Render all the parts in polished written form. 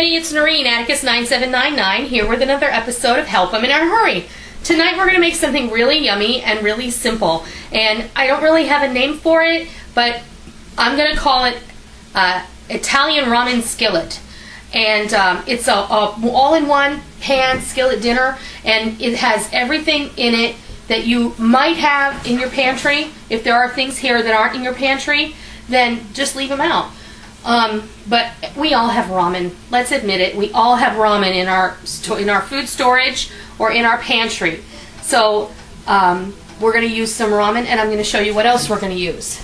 everybody, it's Noreen, Atticus9799, here with another episode of Help 'Em in a Hurry. Tonight we're going to make something really yummy and really simple. And I don't really have a name for it, but I'm going to call it Italian Ramen Skillet. And it's a all-in-one pan skillet dinner, and it has everything in it that you might have in your pantry. If there are things here that aren't in your pantry, then just leave them out. But we all have ramen. Let's admit it. We all have ramen in our food storage or in our pantry. So we're going to use some ramen, and I'm going to show you what else we're going to use.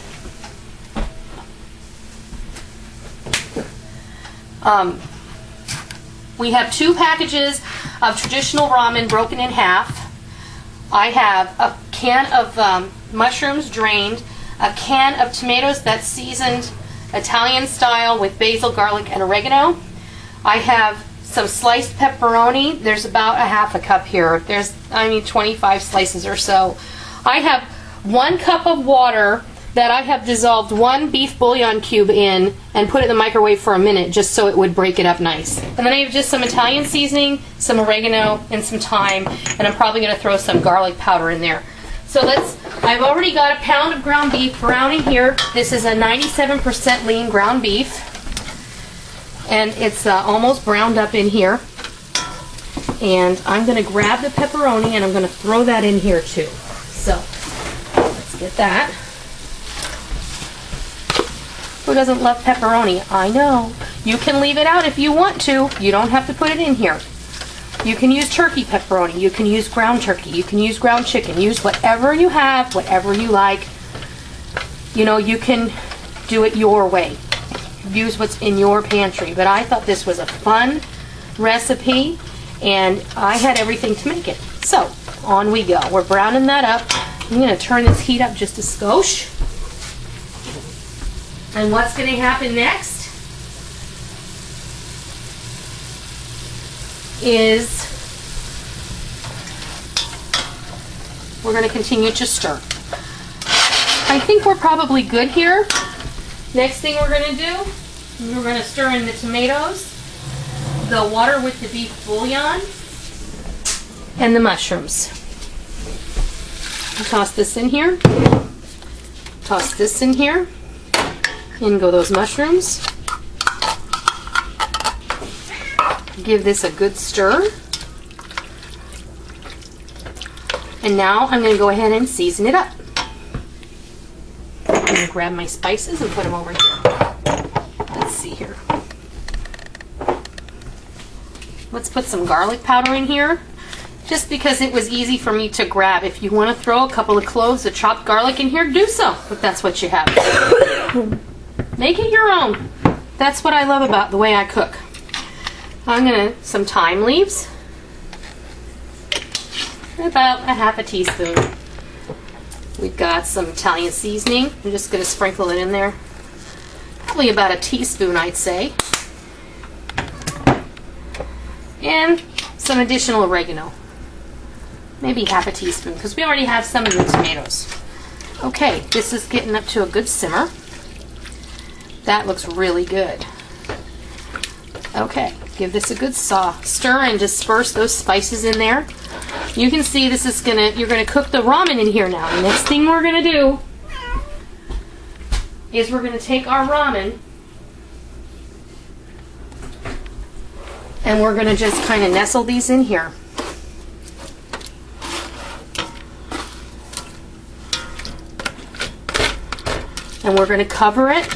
We have 2 packages of traditional ramen broken in half. I have a can of mushrooms drained, a can of tomatoes that's seasoned Italian style with basil, garlic, and oregano. I have some sliced pepperoni. There's about a half a cup here. There's, 25 slices or so. I have 1 cup of water that I have dissolved 1 beef bouillon cube in and put it in the microwave for a minute just so it would break it up nice. And then I have just some Italian seasoning, some oregano, and some thyme, and I'm probably going to throw some garlic powder in there. So I've already got a pound of ground beef browning here. This is a 97% lean ground beef. And it's almost browned up in here. And I'm going to grab the pepperoni and I'm going to throw that in here too. So, let's get that. Who doesn't love pepperoni? I know. You can leave it out if you want to. You don't have to put it in here. You can use turkey pepperoni, you can use ground turkey, you can use ground chicken, use whatever you have, whatever you like. You know, you can do it your way. Use what's in your pantry. But I thought this was a fun recipe, and I had everything to make it. So, on we go. We're browning that up. I'm going to turn this heat up just a skosh. And what's going to happen next is we're going to continue to stir. I think we're probably good here. Next thing we're going to do, we're going to stir in the tomatoes, the water with the beef bouillon, and the mushrooms. I'll toss this in here. Toss this in here. In go those mushrooms. Give this a good stir. And now I'm going to go ahead and season it up. I'm going to grab my spices and put them over here. Let's see here. Let's put some garlic powder in here, just because it was easy for me to grab. If you want to throw a couple of cloves of chopped garlic in here, do so, if that's what you have. Make it your own. That's what I love about the way I cook. I'm going to, some thyme leaves, about a half a teaspoon. We've got some Italian seasoning. I'm just going to sprinkle it in there. Probably about a teaspoon, I'd say. And some additional oregano. Maybe half a teaspoon, because we already have some of the tomatoes. Okay, this is getting up to a good simmer. That looks really good. Okay, give this a good stir and disperse those spices in there. You can see this is you're gonna cook the ramen in here now. The next thing we're gonna do is we're gonna take our ramen and we're gonna just kind of nestle these in here. And we're gonna cover it.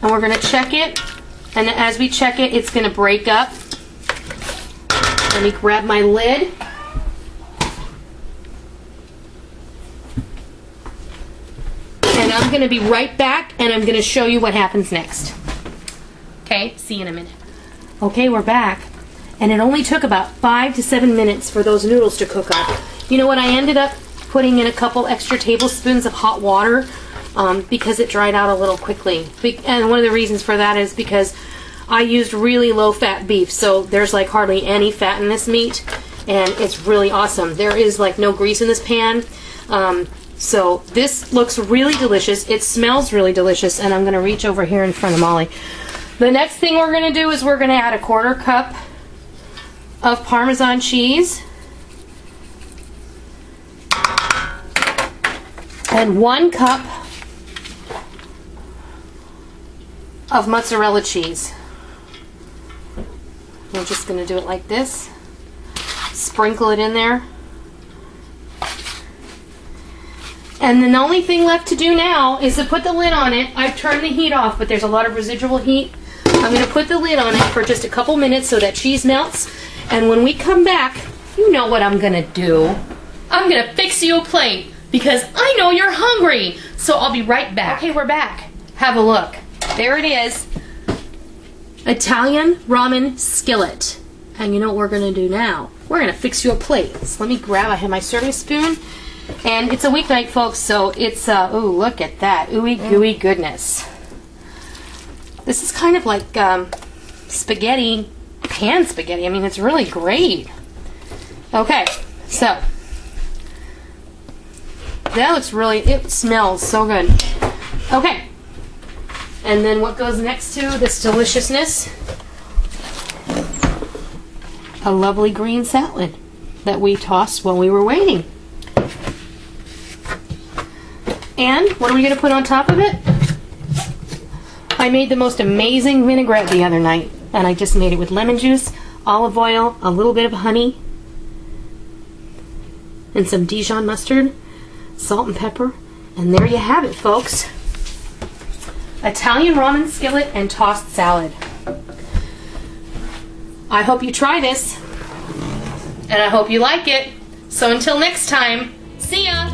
And we're going to check it, and as we check it, it's going to break up. Let me grab my lid. And I'm going to be right back, and I'm going to show you what happens next. Okay, see you in a minute. Okay, we're back. And it only took about 5 to 7 minutes for those noodles to cook up. You know what, I ended up putting in a couple extra tablespoons of hot water because it dried out a little quickly. And one of the reasons for that is because I used really low-fat beef, so there's like hardly any fat in this meat, and it's really awesome. There is like no grease in this pan. So this looks really delicious. It smells really delicious, and I'm going to reach over here in front of Molly. The next thing we're going to do is we're going to add a 1/4 cup of Parmesan cheese and 1 cup of mozzarella cheese. We're just going to do it like this. Sprinkle it in there. And then the only thing left to do now is to put the lid on it. I've turned the heat off, but there's a lot of residual heat. I'm going to put the lid on it for just a couple minutes so that cheese melts. And when we come back, you know what I'm going to do. I'm going to fix you a plate because I know you're hungry. So I'll be right back. Okay, we're back. Have a look. There it is. Italian ramen skillet. And you know what we're going to do now? We're going to fix you a plate. So let me grab, I have my serving spoon. And it's a weeknight, folks, so it's, ooh, look at that. Ooey gooey goodness. This is kind of like spaghetti, pan spaghetti. I mean, it's really great. Okay, so that looks really, it smells so good. Okay, and then what goes next to this deliciousness? A lovely green salad that we tossed while we were waiting. And what are we going to put on top of it? I made the most amazing vinaigrette the other night, and I just made it with lemon juice, olive oil, a little bit of honey, and some Dijon mustard, salt and pepper, and there you have it, folks. Italian ramen skillet and tossed salad. I hope you try this, and I hope you like it. So until next time, see ya!